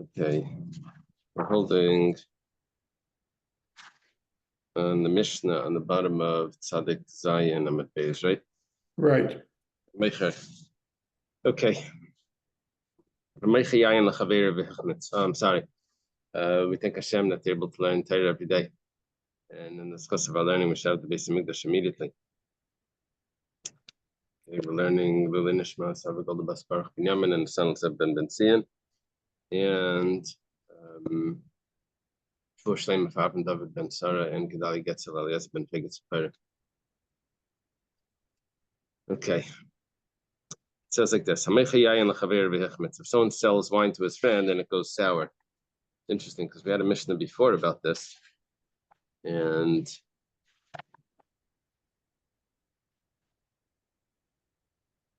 Okay, we're holding on the Mishnah on the bottom of Tzadik Zayin Amud Beis, right? Right. Meicher. Okay. I'm sorry. We thank Hashem that they're able to learn Torah every day. And in the discuss of our learning, we shout out the Beis Hamikdash immediately. Okay, we're learning Lili Nishma, Savigol the Bas Baruch Binyamin, and the son of Zeb Ben Zion. And Shvur Shleim of Abin David Ben Sarah and Gedali Getzel Elias Ben Pegitz Perek. Okay. It says like this: if someone sells wine to his friend and it goes sour. Interesting, because we had a Mishnah before about this. And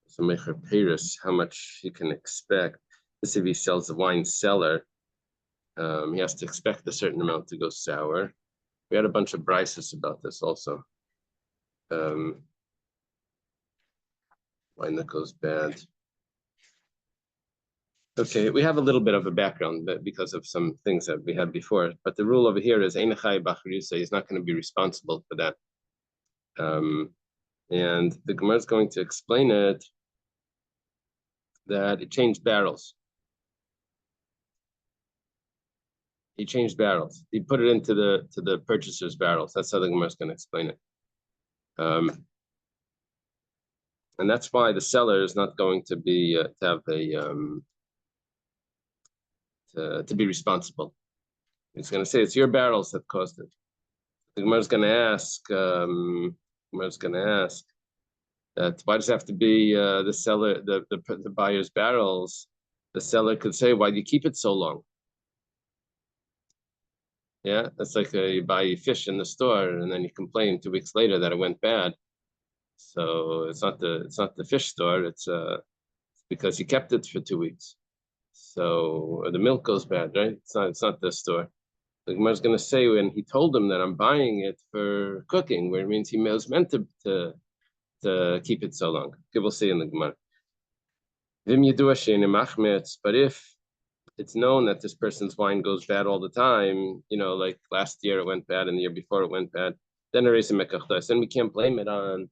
so Mecher Paris, how much he can expect. This if he sells the wine cellar, he has to expect a certain amount to go sour. We had a bunch of brises about this also. Wine that goes bad. Okay, we have a little bit of a background because of some things that we had before, but the rule over here is Einachai Bacharisa, he's not going to be responsible for that. And the Gemara is going to explain it that it changed barrels. He changed barrels. He put it into the purchaser's barrels. That's how the Gemara is going to explain it. And that's why the seller is not going to be to have a to be responsible. He's going to say it's your barrels that caused it. The Gemara is going to ask. That why does it have to be the seller, the buyer's barrels? The seller could say, why do you keep it so long? Yeah, that's like you buy fish in the store and then you complain 2 weeks later that it went bad. So it's not the fish store. It's because you kept it for 2 weeks. So the milk goes bad, right? It's not the store. The Gemara is going to say when he told him that I'm buying it for cooking, where it means he was meant to keep it so long. Okay, we'll see in the Gemara. But if it's known that this person's wine goes bad all the time, like last year it went bad and the year before it went bad, then we can't blame it on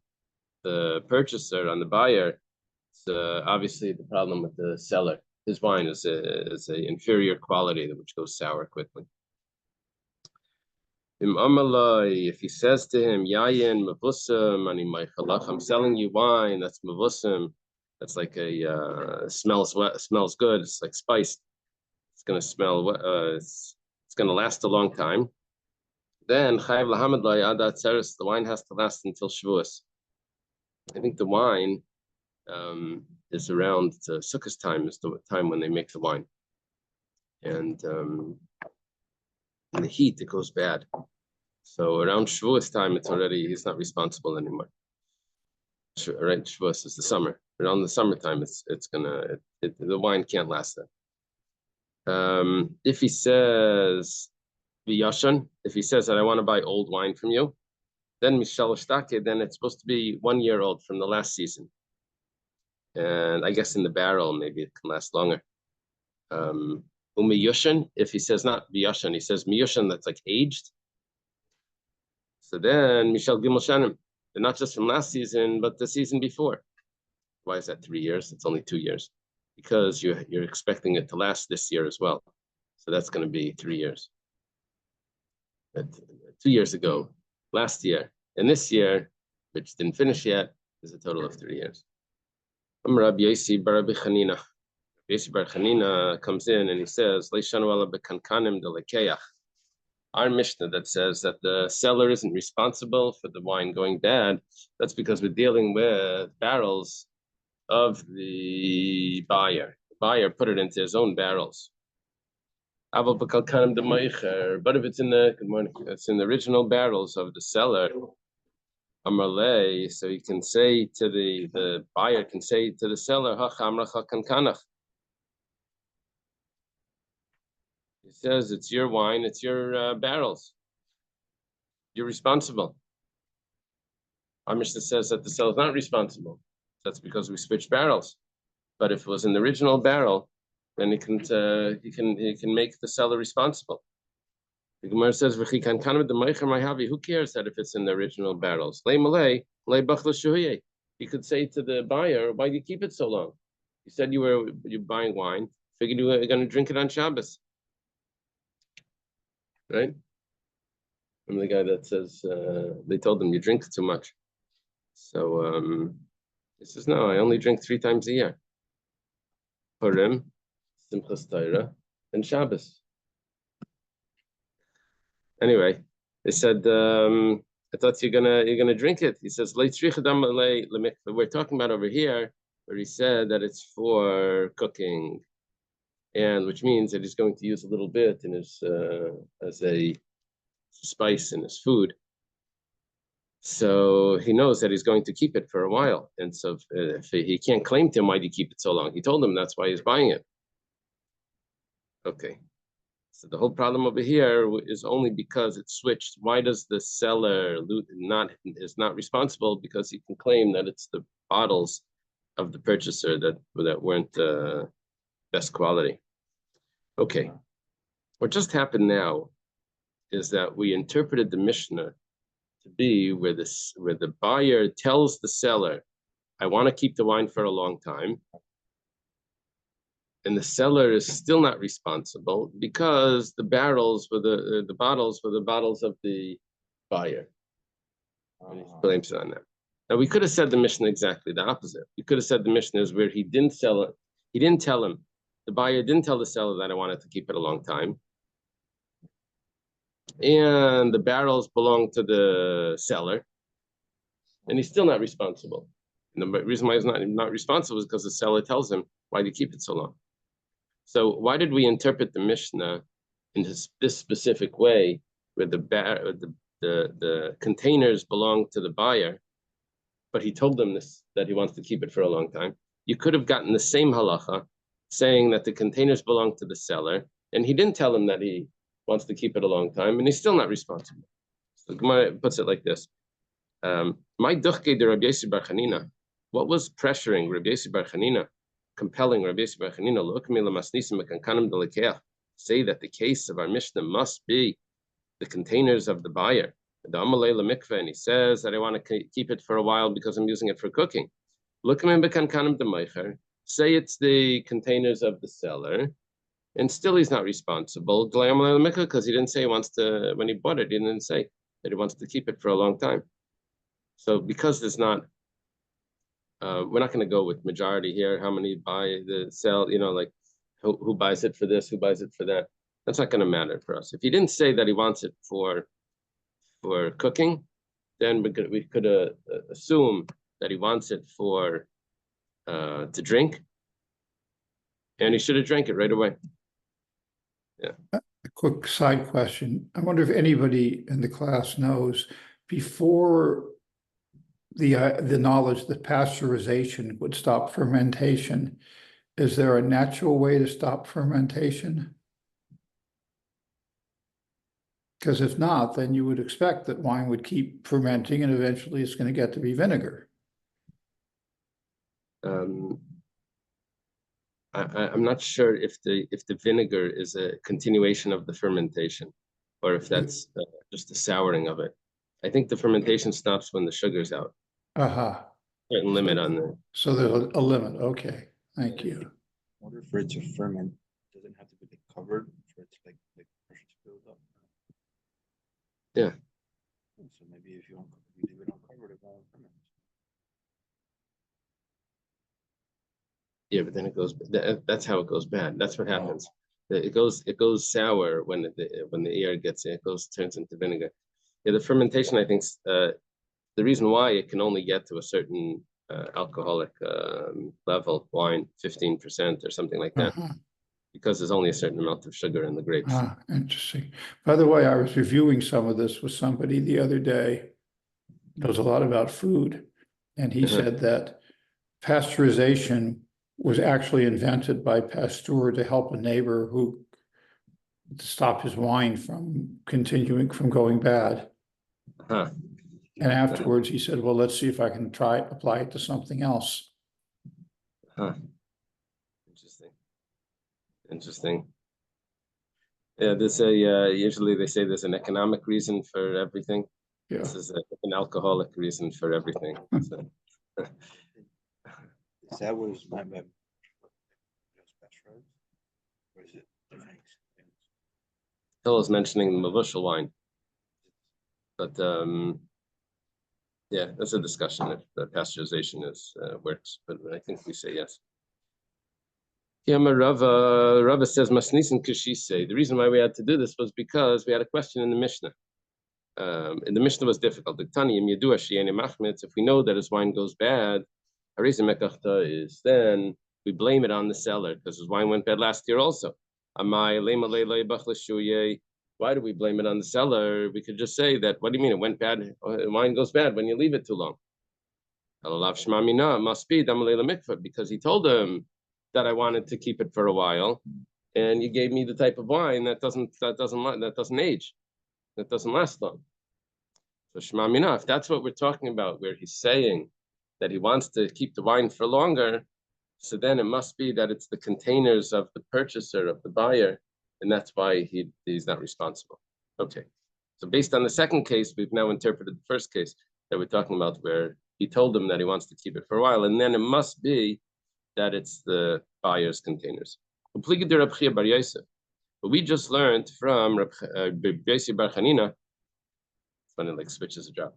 the purchaser, on the buyer. It's obviously the problem with the seller. His wine is a inferior quality which goes sour quickly. If he says to him, Yayin mavusam ani ma'ichalach, I'm selling you wine that's mavusam, that's like a smells good, it's like spiced, it's gonna smell it's gonna last a long time. Then chayav lahamad lo yada tzeres, the wine has to last until Shavuos. I think the wine is around Sukkot time, is the time when they make the wine, and in the heat it goes bad. So around Shavuos time, he's not responsible anymore. Right, Shavuos is the summer. Around the summertime, the wine can't last that. If he says v'yashan, if he says that I want to buy old wine from you, then mishalosh take, then it's supposed to be 1 year old from the last season. And I guess in the barrel, maybe it can last longer. Umiyushan, if he says not v'yashan, he says miyushan, that's like aged. So then, Mishal Gimel Shanim, not just from last season, but the season before. Why is that 3 years? It's only 2 years. Because you're expecting it to last this year as well. So that's going to be 3 years. But 2 years ago, last year, and this year, which didn't finish yet, is a total of 3 years. Rabbi Yosi bar Chanina. Yosi bar Chanina comes in and he says, Leishanu ala bekankanim delekeach. Our Mishnah that says that the seller isn't responsible for the wine going bad, that's because we're dealing with barrels of the buyer. The buyer put it into his own barrels. But if it's in the original barrels of the seller, Amarle, so he can say to the buyer can say to the seller, he says, it's your wine, it's your barrels. You're responsible. Our Mishnah says that the seller is not responsible. That's because we switched barrels. But if it was in the original barrel, then he can make the seller responsible. The Gemara says, "Who cares that if it's in the original barrels?" He could say to the buyer, "Why do you keep it so long? You said you're buying wine. Figured you were going to drink it on Shabbos, right?" I'm the guy that says they told him you drink too much. So he says, "No, I only drink 3 times a year: Purim, Simchas Torah, and Shabbos." Anyway, they said, "I thought you're gonna drink it." He says, we're talking about over here where he said that it's for cooking, and which means that he's going to use a little bit in his as a spice in his food. So he knows that he's going to keep it for a while, and so if he can't claim to him, why do you keep it so long? He told him that's why he's buying it. Okay. So the whole problem over here is only because it switched. Why does the seller is not responsible? Because he can claim that it's the bottles of the purchaser that weren't best quality. Okay, what just happened now is that we interpreted the Mishnah to be where the buyer tells the seller, "I want to keep the wine for a long time," and the seller is still not responsible because the bottles were the bottles of the buyer. And he blames it on that. Now we could have said the Mishnah exactly the opposite. We could have said the Mishnah is where he didn't sell it. He didn't tell him. The buyer didn't tell the seller that I wanted to keep it a long time. And the barrels belong to the seller. And he's still not responsible. And the reason why he's not responsible is because the seller tells him, "Why do you keep it so long?" So why did we interpret the Mishnah in this specific way, where the containers belong to the buyer, but he told them that he wants to keep it for a long time? You could have gotten the same halacha, saying that the containers belong to the seller, and he didn't tell him that he wants to keep it a long time, and he's still not responsible. So Gemara puts it like this: "My duchke de Rabbi Yossi bar Chanina." What was pressuring Rabbi Yossi bar Chanina, compelling Rabbi Yossi bar Chanina, say that the case of our Mishnah must be the containers of the buyer. And he says that I want to keep it for a while because I'm using it for cooking. Say it's the containers of the seller, and still he's not responsible because he didn't say he wants to, when he bought it, he didn't say that he wants to keep it for a long time. So because there's not, we're not going to go with majority here, how many buy the sell, like who buys it for this, who buys it for that. That's not going to matter for us. If he didn't say that he wants it for cooking, then we could assume that he wants it for to drink, and he should have drank it right away. Yeah. A quick side question. I wonder if anybody in the class knows, before the knowledge that pasteurization would stop fermentation, is there a natural way to stop fermentation? Because if not, then you would expect that wine would keep fermenting and eventually it's going to get to be vinegar. I'm not sure if the vinegar is a continuation of the fermentation, or if that's just a souring of it. I think the fermentation stops when the sugar's out. Certain limit on the. So there's a limit. Okay, thank you. In order for it to ferment, it doesn't have to be covered for it to like pressure to build up. Yeah. So maybe if you leave it uncovered, it won't ferment. Yeah, but then it goes. That's how it goes bad. That's what happens. It goes sour when the air gets in. It turns into vinegar. Yeah, the fermentation, I think, the reason why it can only get to a certain alcoholic level, wine 15% or something like that, because there's only a certain amount of sugar in the grapes. Interesting. By the way, I was reviewing some of this with somebody the other day. Knows a lot about food, and he said that pasteurization was actually invented by Pasteur to help a neighbor to stop his wine from going bad. And afterwards he said, well, let's see if I can apply it to something else. Interesting. Interesting. Yeah, there's a usually they say there's an economic reason for everything. Yeah. This is an alcoholic reason for everything. So. Is that what is meant by special? Or is it different? Phil is mentioning the Mavushal wine. But yeah, that's a discussion if the pasteurization is works. But I think we say yes. Rava says Masnisin Kashise. The reason why we had to do this was because we had a question in the Mishnah. And the Mishnah was difficult. The Tani Yadua Shiene Machmitz. If we know that his wine goes bad, Harizim Mekachta is then we blame it on the seller because his wine went bad last year also. Amai Lema Lele Bachlashuye. Why do we blame it on the seller? We could just say that, what do you mean it went bad? Wine goes bad when you leave it too long. Must be because he told him that I wanted to keep it for a while, and you gave me the type of wine that doesn't age, that doesn't last long. So Shema Mina, if that's what we're talking about, where he's saying that he wants to keep the wine for longer, so then it must be that it's the containers of the purchaser, of the buyer, and that's why he's not responsible. Okay, so based on the second case, we've now interpreted the first case that we're talking about, where he told him that he wants to keep it for a while, and then it must be that it's the buyer's containers. But we just learned from Rabbi Yossi Bar Chanina, when it like switches a job.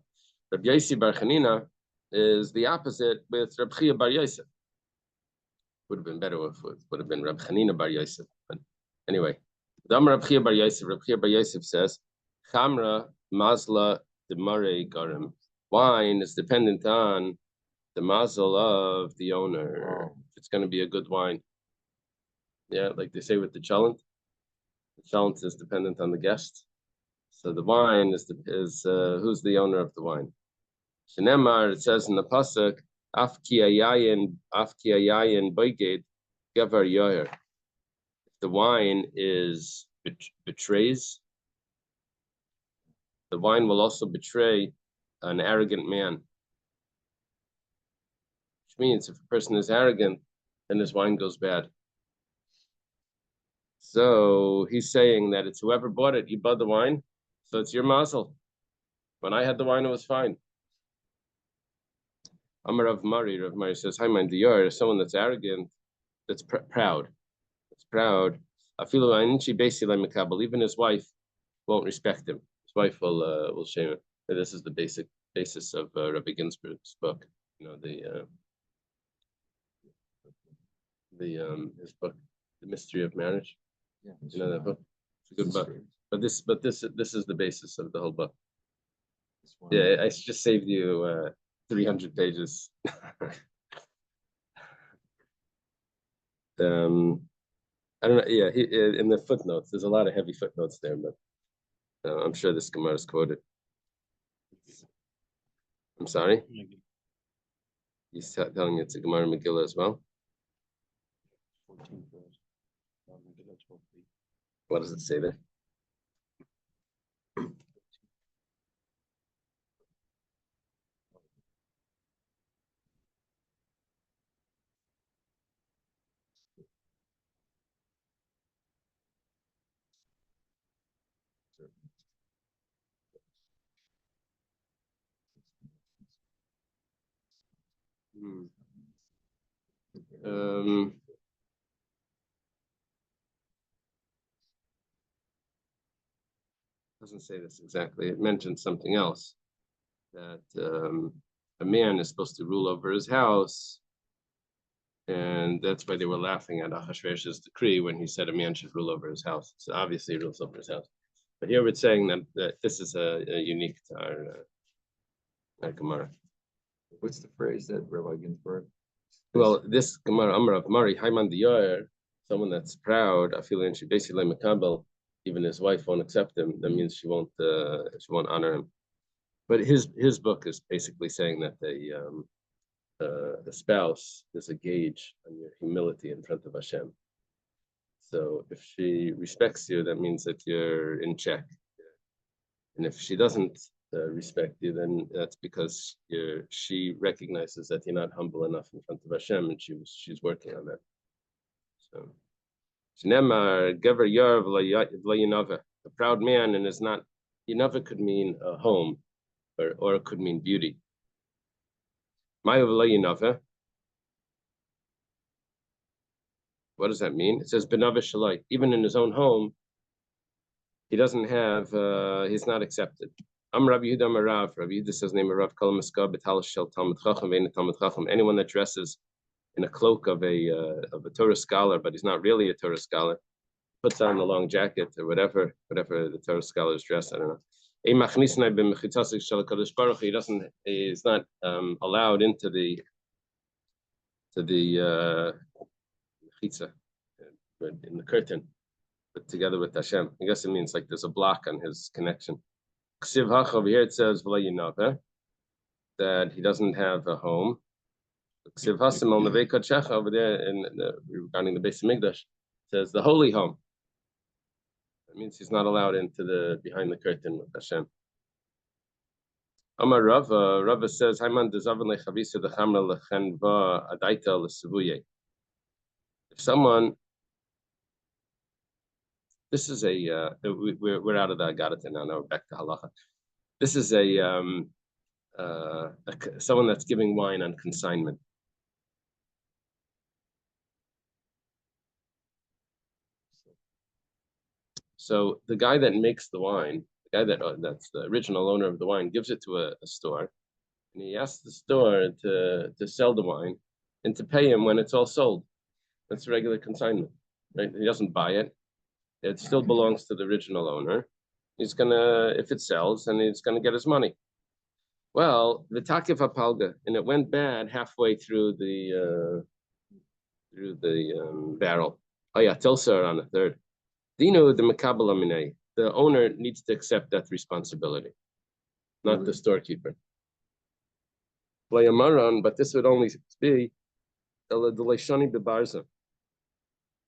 Rabbi Yossi Bar Chanina is the opposite with Rabbi Chia Bar Yosef. Would have been better if it would have been Rabbi Chanina Bar Yosef. But anyway, Rabbi Chia Bar Yosef says, Chamra Mazla Demare Garim. Wine is dependent on the mazel of the owner. It's going to be a good wine. Yeah, like they say with the chalent. The chalent is dependent on the guest. So the wine is who's the owner of the wine. Shenemar, it says in the pasuk, Af ki ayayin boiged gavar yoher. If the wine betrays, the wine will also betray an arrogant man. Which means if a person is arrogant, then his wine goes bad. So he's saying that it's whoever bought it, you bought the wine, so it's your mazel. When I had the wine, it was fine. Amar Rav Mari says, "Hi, mind the someone that's arrogant, that's proud. That's proud. Even his wife won't respect him. His wife will shame him. And this is the basis of Rabbi Ginsburg's book. You know his book, The Mystery of Marriage. Yeah, you know that book. It's a good book. But this is the basis of the whole book. Yeah, I just saved you 300 pages. I don't know. Yeah, in the footnotes, there's a lot of heavy footnotes there, but I'm sure this Gemara is quoted. I'm sorry. He's telling you it's a Gemara Megillah as well. 14 verse. What does it say there? Doesn't say this exactly. It mentions something else, that a man is supposed to rule over his house, and that's why they were laughing at Ahasuerus' decree when he said a man should rule over his house. So obviously he rules over his house. But here it's saying that this is a unique to our Gemara. What's the phrase that Rabbi Ginsburg? Well, this Gemara, Amar of Mari, Haiman Diyor, someone that's proud, I feel in she basically makabel, even his wife won't accept him. That means she won't honor him. But his book is basically saying that the spouse is a gauge on your humility in front of Hashem. So if she respects you, that means that you're in check. And if she doesn't respect you, then that's because she recognizes that you're not humble enough in front of Hashem, and she's working on that. So Shnemar Gever Yarv Yinava. A proud man and is not. Yinava could mean a home, or it could mean beauty. Mayav Yinava. What does that mean? It says Benava Shalai. Even in his own home, he doesn't have. He's not accepted. Rabbi Yehuda Marav. Rabbi Yehuda says name of Rav Kol Maskah B'Tal Shel Talmud Chacham Ve'Ein Talmud Chacham. Anyone that dresses in a cloak of a Torah scholar, but he's not really a Torah scholar, puts on a long jacket or whatever the Torah scholar is dressed. I don't know. He doesn't. He's not allowed into the mechitza in the curtain, but together with Hashem. I guess it means like there's a block on his connection. Ksiv hach over here it says that he doesn't have a home. Ksiv hasim al nevei kodshecha over there regarding the Beis Hamikdash says the holy home. That means he's not allowed into the behind the curtain with Hashem. Amar Rava says Hayman dezavan lechavisa dechamra lechenva adaita lesevuye. If someone, this is we're out of the Agadata now. Now we're back to halacha. This is someone that's giving wine on consignment. So the guy that makes the wine, the guy that's the original owner of the wine, gives it to a store, and he asks the store to sell the wine and to pay him when it's all sold. That's regular consignment, right? He doesn't buy it. It still belongs to the original owner. He's gonna, if it sells, then he's gonna get his money. Well, the takif apalga, and it went bad halfway through the barrel. Oh yeah, tilsar on the third. Dino the makabala minay. The owner needs to accept that responsibility, not the storekeeper. But this would only be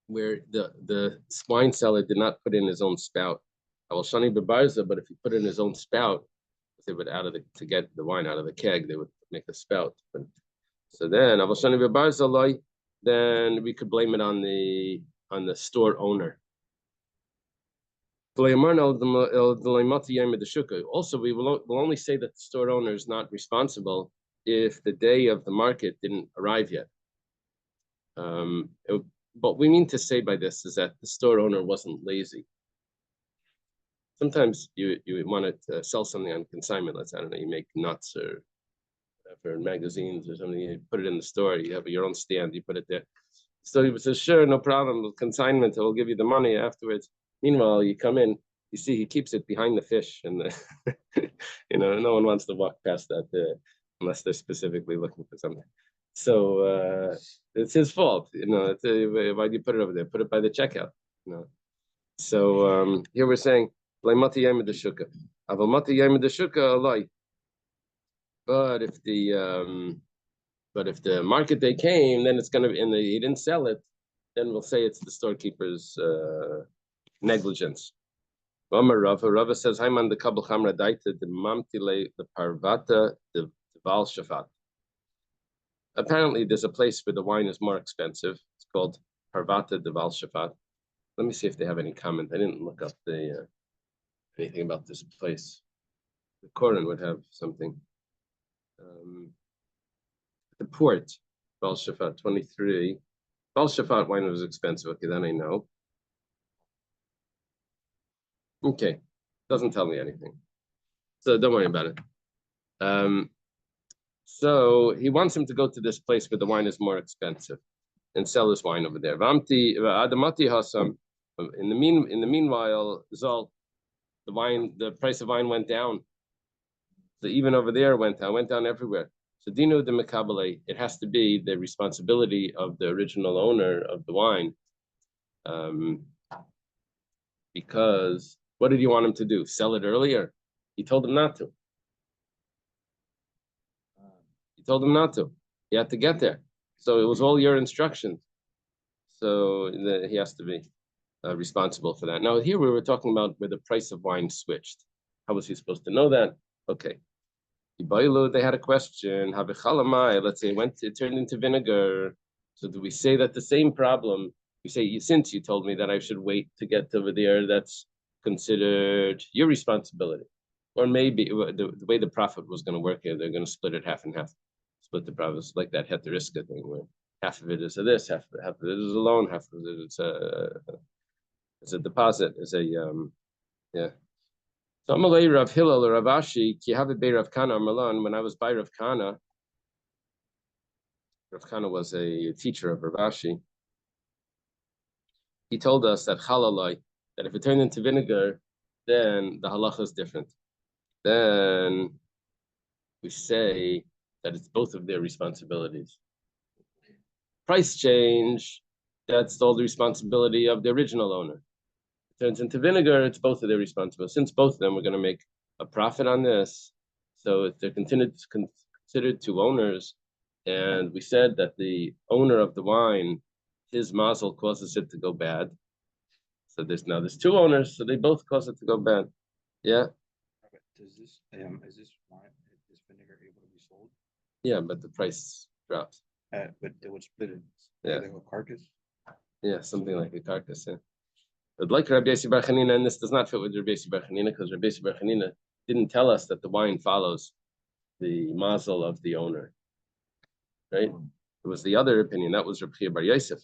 where the wine seller did not put in his own spout. But if he put in his own spout, they would to get the wine out of the keg, they would make a spout. So then then we could blame it on the store owner. Also, we'll only say that the store owner is not responsible if the day of the market didn't arrive yet. What we mean to say by this is that the store owner wasn't lazy. Sometimes you want to sell something on consignment. I don't know, you make nuts or whatever, magazines or something. You put it in the store. You have your own stand. You put it there. So he says, "Sure, no problem. Consignment. We'll give you the money afterwards." Meanwhile, you come in. You see, he keeps it behind the fish, and no one wants to walk past that unless they're specifically looking for something. So it's his fault. Why do you put it over there? Put it by the checkout. So here we're saying. But if the market day came, then it's gonna be, and he didn't sell it, then we'll say it's the storekeeper's negligence. Rava says, "Hayman the kabel chamra daita the mamtile the parvata the val shafat." Apparently, there's a place where the wine is more expensive. It's called Parvata de Val Shafat. Let me see if they have any comment. I didn't look up anything about this place. The Koran would have something. The port, Val Shafat 23. Val Shafat wine was expensive. Okay, then I know. Okay, doesn't tell me anything. So don't worry about it. So he wants him to go to this place where the wine is more expensive and sell his wine over there. In the meanwhile, Zal, the price of wine went down. So even over there it went down everywhere. So Dino de Mekabale, it has to be the responsibility of the original owner of the wine. Because what did he want him to do? Sell it earlier? He told him not to. Told him not to. He had to get there. So it was all your instructions. So he has to be responsible for that. Now here we were talking about where the price of wine switched. How was he supposed to know that? Okay. They had a question. Let's say it turned into vinegar. So do we say that the same problem You say, since you told me that I should wait to get over there, that's considered your responsibility. Or maybe the way the profit was going to work here, they're going to split it half and half. Split the profits like that heteriska thing, where half of it is a this, half of it is a loan, half of it is a deposit, is a yeah. So Amalei Rav Hillel or Rav Ashi, ki have a Bei Rav Kana or Milan. When I was by Rav Kana was a teacher of Rav Ashi. He told us that chalalai, that if it turned into vinegar, then the halacha is different. Then we say that it's both of their responsibilities. Price change, that's all the responsibility of the original owner. If it turns into vinegar, it's both of their responsibility. Since both of them are going to make a profit on this, so if they're considered two owners, and we said that the owner of the wine, his mazel causes it to go bad. So there's two owners, so they both cause it to go bad. Yeah. Does this is this wine, is vinegar able to be sold? Yeah, but the price drops. But they would split it. Yeah. Like a carcass. Yeah, something like a carcass. Yeah. But like Rabbi Yossi Bar Chanina, and this does not fit with Rabbi Yossi Bar Chanina because Rabbi Yossi Bar Chanina didn't tell us that the wine follows the mazel of the owner. Right? It was the other opinion. That was Rabbi Bar Yosef.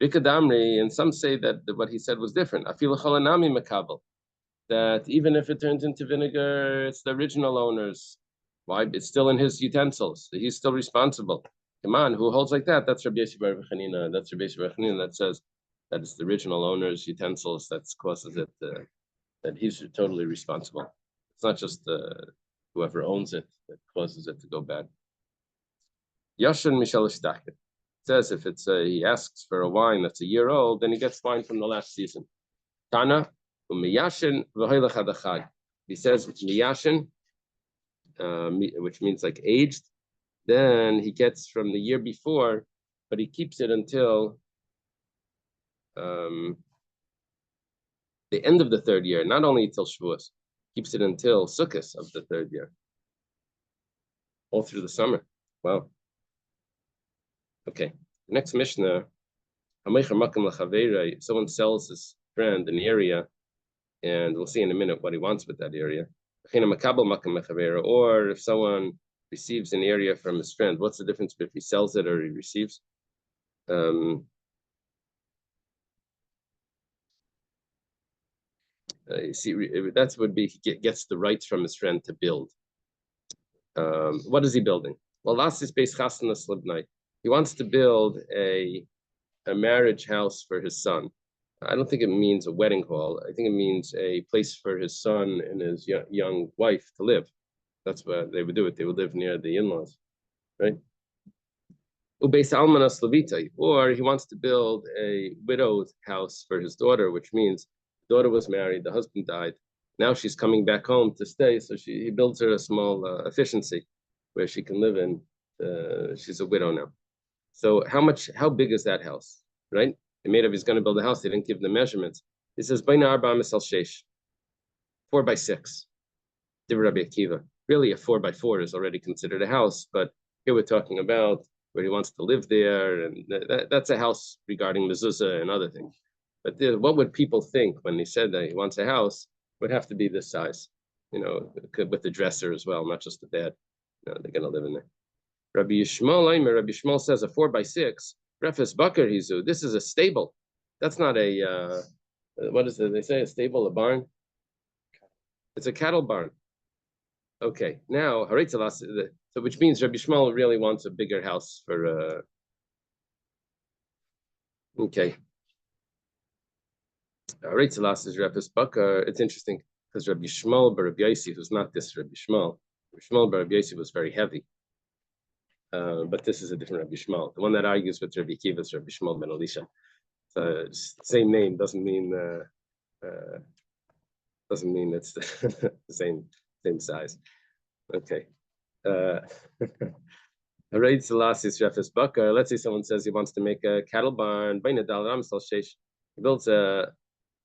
Bikadamri, and some say that what he said was different. Afilu cholanami makabel. That even if it turns into vinegar, it's the original owner's. Why? It's still in his utensils. So he's still responsible. Come on, who holds like that? That's Rabbi Yossi Bar Chanina. That's Rabbi Yossi Bar Chanina that says that it's the original owner's utensils that causes it, that he's totally responsible. It's not just whoever owns it that causes it to go bad. Yashin Mishal Shtake says if it's he asks for a wine that's a year old, then he gets wine from the last season. Tana umiyashin v'hoylech hadachag. He says miyashin, which means like aged. Then he gets from the year before, but he keeps it until the end of the third year. Not only until Shavuos, keeps it until Sukkot of the third year, all through the summer. Wow. Okay, next Mishnah. Someone sells his friend an area, and we'll see in a minute what he wants with that area. Or if someone receives an area from his friend, what's the difference if he sells it or he receives? You see, that's would be he gets the rights from his friend to build. What is he building? Well, last is based chasnas libnai. He wants to build a marriage house for his son. I don't think it means a wedding hall. I think it means a place for his son and his young wife to live. That's what they would do it. They would live near the in-laws, right? Or he wants to build a widowed house for his daughter, which means the daughter was married, the husband died. Now she's coming back home to stay, so he builds her a small efficiency where she can live in. She's a widow now. So how big is that house, right? He made up he's going to build a house. They didn't give the measurements. He says, 4x6. Rabbi Akiva. Really, a 4x4 is already considered a house, but here we're talking about where he wants to live there, and that's a house regarding mezuzah and other things. But what would people think when he said that he wants a house? Would have to be this size, with the dresser as well, not just the bed. They're going to live in there. Rabbi Yishmael says a 4x6. Refes Bakar Hizu. This is a stable. That's not a what is it? They say a stable, a barn. It's a cattle barn. Okay, now so which means Rabbi Yishmael really wants a bigger house for. Okay. Haritzalas is Refes Bakar. It's interesting because Rabbi Yishmael bar Rabbi Yossi, who's not this Rabbi Yishmael. Rabbi Yishmael bar Rabbi Yossi was very heavy. But this is a different Rabbi Yishmael. The one that argues with Rabbi Akiva is Rabbi Yishmael ben Elisha. So same name doesn't mean it's the same size. Okay. Let's say someone says he wants to make a cattle barn. He builds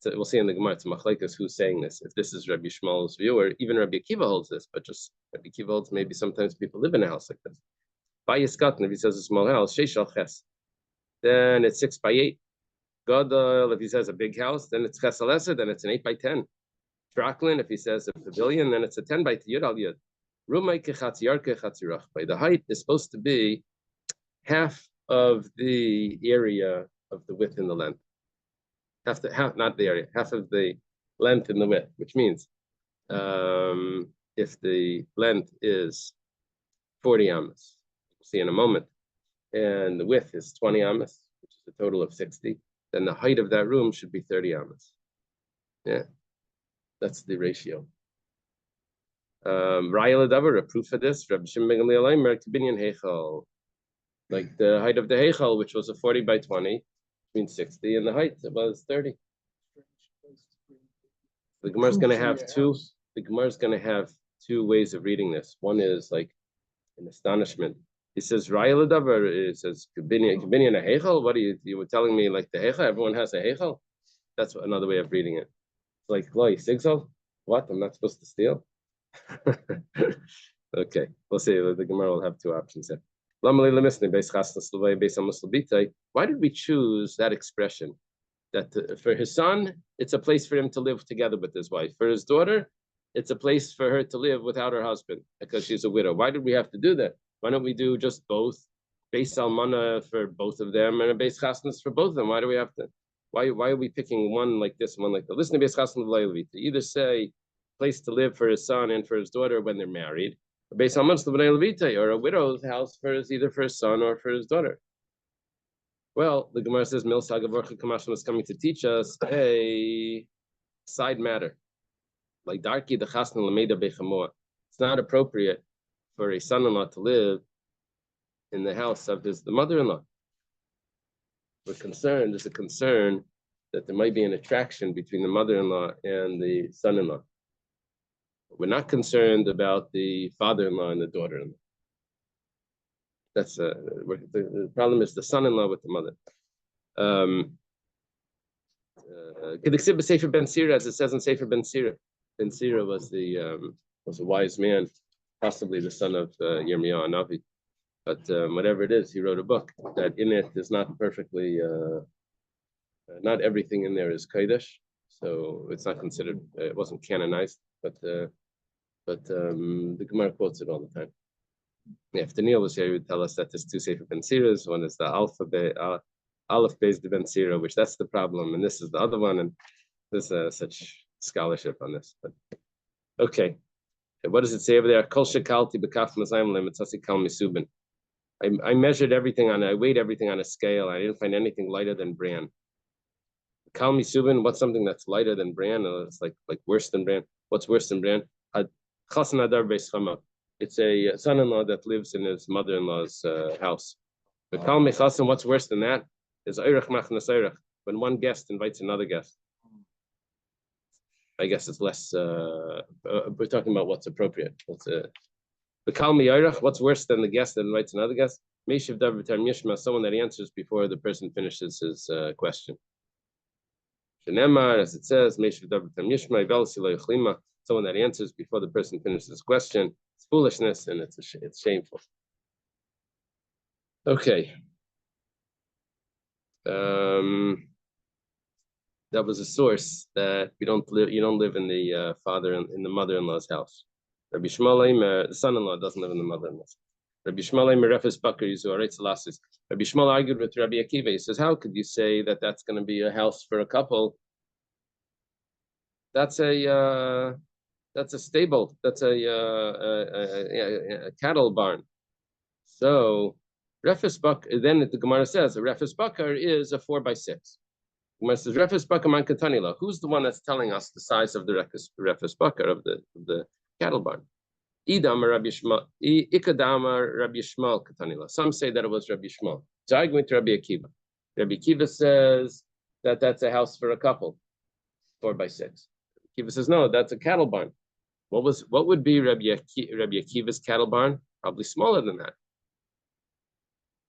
we'll see in the Gemara, it's machlekes who's saying this. If this is Rabbi Yishmael's view, or even Rabbi Akiva holds this, but just Rabbi Akiva holds maybe sometimes people live in a house like this. By Yiskatan, if he says a small house, then it's 6x8. Gadol, if he says a big house, then it's chesalesa, then it's an 8x10. Traklin, if he says a pavilion, then it's a 10x yud al yud. Rumay kechatz yarke chatzirach. The height is supposed to be half of the area of the width and the length. Half, not the area, half of the length and the width, which means if the length is 40 amas, we'll see in a moment, and the width is 20 amas, which is a total of 60, then the height of that room should be 30 amas. Yeah, that's the ratio. Raya Ladavar, a proof of this, Rabbi Shimon ben Gamliel Omer, Kibinyan Heichal, like the height of the Heichal, which was a 40 by 20, means 60, and the height was 30. The Gemara is going to have two. The Gemara is going to have two ways of reading this. One is like an astonishment. He says, "Raya Ladavar." It says, "Kibinyan a Heichal." What are you were telling me? Like the Heichal, everyone has a Heichal. That's another way of reading it. It's like Loi Sigzal. What? I'm not supposed to steal. Okay, we'll see. The Gemara will have two options here. Why did we choose that expression? That for his son, it's a place for him to live together with his wife. For his daughter, it's a place for her to live without her husband because she's a widow. Why did we have to do that? Why don't we do just both? Beis almana for both of them and a beis chasnas for both of them. Why do we have to? Why are we picking one like this, one like that? Listen to beis chasnas to either say place to live for his son and for his daughter when they're married, or a widow's house for either for his son or for his daughter. Well, the Gemara says Mil Sagavorcha Kamashim is coming to teach us a side matter. Like Darki the Chasna Lameda Bechamoa. It's not appropriate for a son-in-law to live in the house of the mother-in-law. There's a concern that there might be an attraction between the mother-in-law and the son-in-law. We're not concerned about the father-in-law and the daughter-in-law. That's the problem is the son-in-law with the mother. Sefer Ben Sira, as it says in Sefer Ben Sira. Ben Sira was a wise man, possibly the son of Yirmiyahu Navi. But whatever it is, he wrote a book that in it is not perfectly, not everything in there is Kodesh, so it's not considered. It wasn't canonized, but the Gemara quotes it all the time. Yeah, if Daniel was here, he would tell us that there's two Sefer Ben Siras. One is the Aleph Beis de Ben Sira, which that's the problem, and this is the other one, and there's such scholarship on this. But okay, what does it say over there? Kol shekalti b'kaf mazayim le'metzasi kal misubin. I measured everything I weighed everything on a scale. I didn't find anything lighter than bran. Kal misubin, what's something that's lighter than bran? It's like worse than bran. What's worse than bran? Chasan adar beis chama. It's a son-in-law that lives in his mother-in-law's house. But kal mechasim, what's worse than that? Is oirach machnas oirach, when one guest invites another guest. I guess it's less. We're talking about what's appropriate. What's worse than the guest that invites another guest? Someone that answers before the person finishes his question. As it says, someone that answers before the person finishes his question. It's foolishness and it's shameful. Okay. That was a source that you don't live in the in the mother-in-law's house. Rabbi Shmuel, the son-in-law doesn't live in the mother-in-law's. Rabbi Shmuel Refes Bakar Yizuaretz Lasis. Rabbi Shmuel argued with Rabbi Akiva. He says, how could you say that that's going to be a house for a couple? That's a stable. That's a cattle barn. So Refes Bakar. Then the Gemara says a Refes Bakar is a 4x6. Gemara says Refes Bakar man katanila. Who's the one that's telling us the size of the Refes Bakar of the cattle barn? Idam Rabbi Shmuel, Ikadama Rabbi Shmuel katanila. Some say that it was Rabbi Shmuel. So I went to Rabbi Akiva. Rabbi Akiva says that that's a house for a couple, 4x6. Akiva says no, that's a cattle barn. What would be Rabbi Akiva's cattle barn? Probably smaller than that,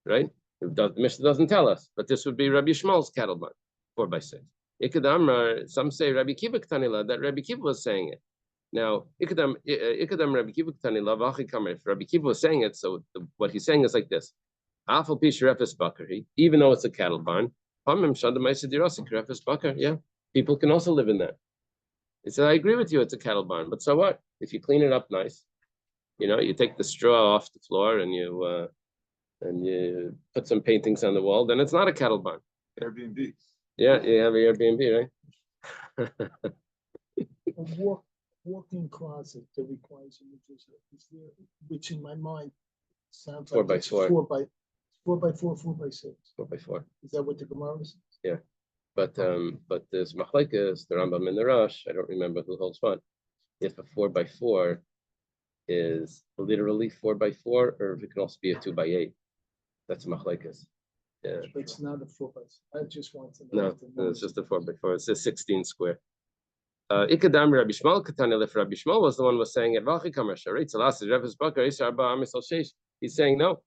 right? The Mishnah doesn't tell us, but this would be Rabbi Shmuel's cattle barn, 4x6. Ikadam, some say Rabbi Akiva katanila, that Rabbi Akiva was saying it. Now, Ikadam Rabbi Akiva katanila v'achi kamer. If Rabbi Akiva was saying it, so what he's saying is like this: Afal pish refes bakari, even though it's a cattle barn, Yeah, people can also live in that. He said, I agree with you, it's a cattle barn, but so what? If you clean it up nice, you take the straw off the floor and you put some paintings on the wall, then it's not a cattle barn. Airbnb. Yeah, you have an Airbnb, right? A walk-in closet that requires a refrigerator is there, which in my mind sounds Four like by it's four. 4x4, 4x6. 4x4. Is that what the Gemara is? Yeah. But there's machlekes, the Rambam and the Rosh. I don't remember who holds what. If a 4x4 is literally 4x4, or if it can also be a 2x8. That's machlekes. Yeah. But it's not a 4x6. I just want to know. No, if the it's numbers- just a 4x4. It's a 16 square. Ikadam Rabbi Shmuel Katana Lef Rabbi Shmuel was the one was saying it. He's saying no.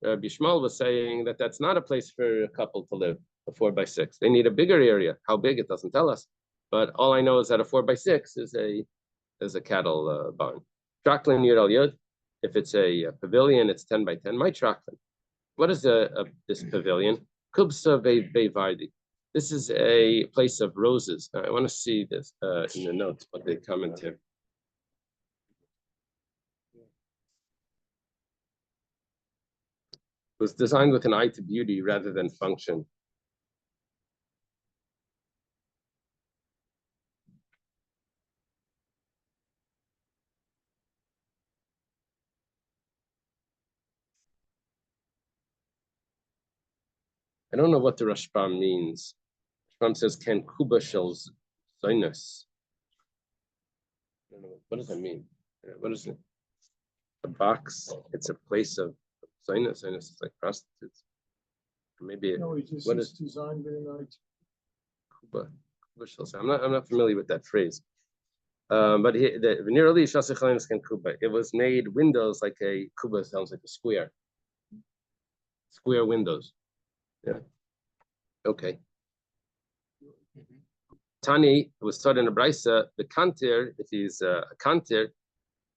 Rabbi Shmuel was saying that that's not a place for a couple to live. A 4x6. They need a bigger area. How big it doesn't tell us. But all I know is that a 4x6 is a cattle barn. Traklin Yud Al Yud. If it's a pavilion, it's 10x10. My traklin. What is this pavilion? Kubsa Bevardi. This is a place of roses. I want to see this in the notes, what they comment here. It was designed with an eye to beauty rather than function. I don't know what the Rashbam means. Rashbam says, "Can Kuba shells sinus?" I don't know. What does that mean? What is it? A box. It's a place of sinus. Sinus is like prostitutes. Maybe No, it just what is is designed very nice. Kuba shells. I'm not familiar with that phrase. But the nearly Shasichalin can Kuba. It was made windows like a Kuba sounds like a square. Square windows. Yeah. Okay. Tani was taught in a brisa, the kantir, if he's a kantir,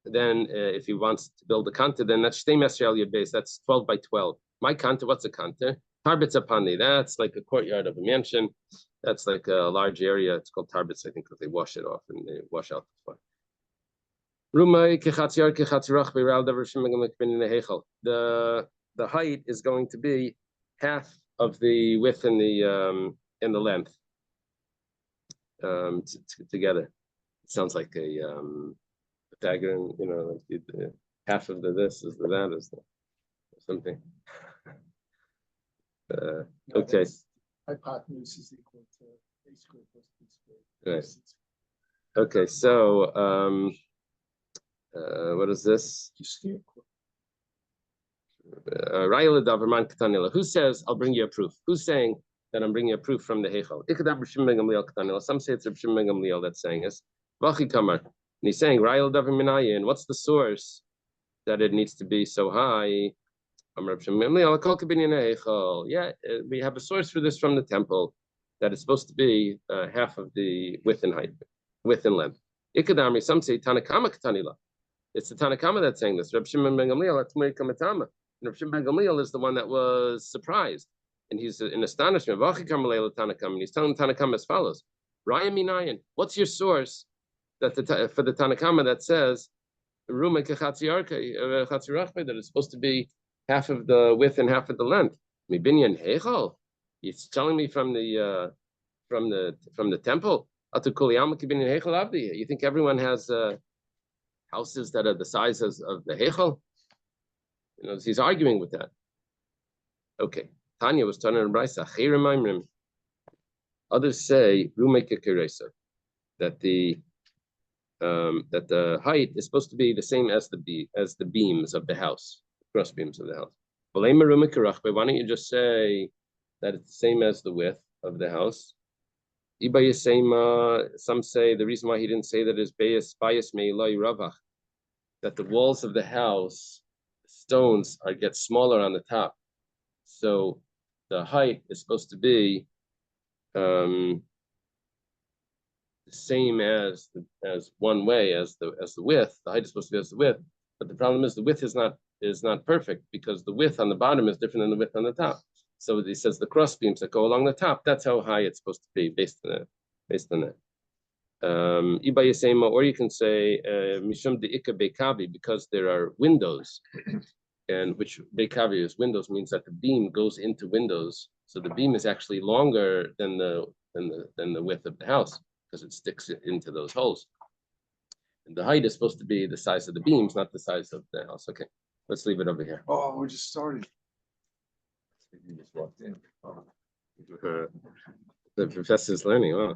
then if he wants to build a kantir, then that's shtei mesri your base. That's 12 by 12. My kantir, what's a kantir? Tarbitz apani. That's like a courtyard of a mansion. That's like a large area. It's called tarbitz, I think, because they wash it off and they wash out the floor. The height is going to be half of the width and the length together. It sounds like a Pythagorean, like half of the this is the that is the something. Okay. Hypotenuse is equal to a square plus b squared. Right. Okay, so what is this? Who says I'll bring you a proof? Who's saying that I'm bringing a proof from the Heichal? Some say it's Reb Shimon ben Gamliel that's saying this. And he's saying what's the source that it needs to be so high? Yeah, we have a source for this from the temple that it's supposed to be half of the width and height, width and length. Some say Tanakama Katanila. It's the Tanakama that's saying this. Reb Shimon ben Gamliel, that's Kamatama. And Reb Shimon ben Gamliel is the one that was surprised. And he's in astonishment. And he's telling Tanakama as follows. Raya Minayan, what's your source that for the Tanakama that says that it's supposed to be half of the width and half of the length? He's telling me from the temple. You think everyone has houses that are the size of the Heichal? He's arguing with that. Okay. Tanya was telling in Brisa. Others say that the height is supposed to be the same as the beams of the house, cross beams of the house. Why don't you just say that it's the same as the width of the house? Some say the reason why he didn't say that is that the walls of the house, stones get smaller on the top, so the height is supposed to be the same as one way as the width. The height is supposed to be as the width, but the problem is the width is not perfect because the width on the bottom is different than the width on the top. So he says the cross beams that go along the top, that's how high it's supposed to be based on that. Or you can say Mishum de Ika Bekavi, because there are windows, and which Bekavi is windows means that the beam goes into windows. So the beam is actually longer than the width of the house because it sticks into those holes. And the height is supposed to be the size of the beams, not the size of the house. Okay, let's leave it over here. Oh, we just started. You just walked in. Oh. The professor's learning, huh?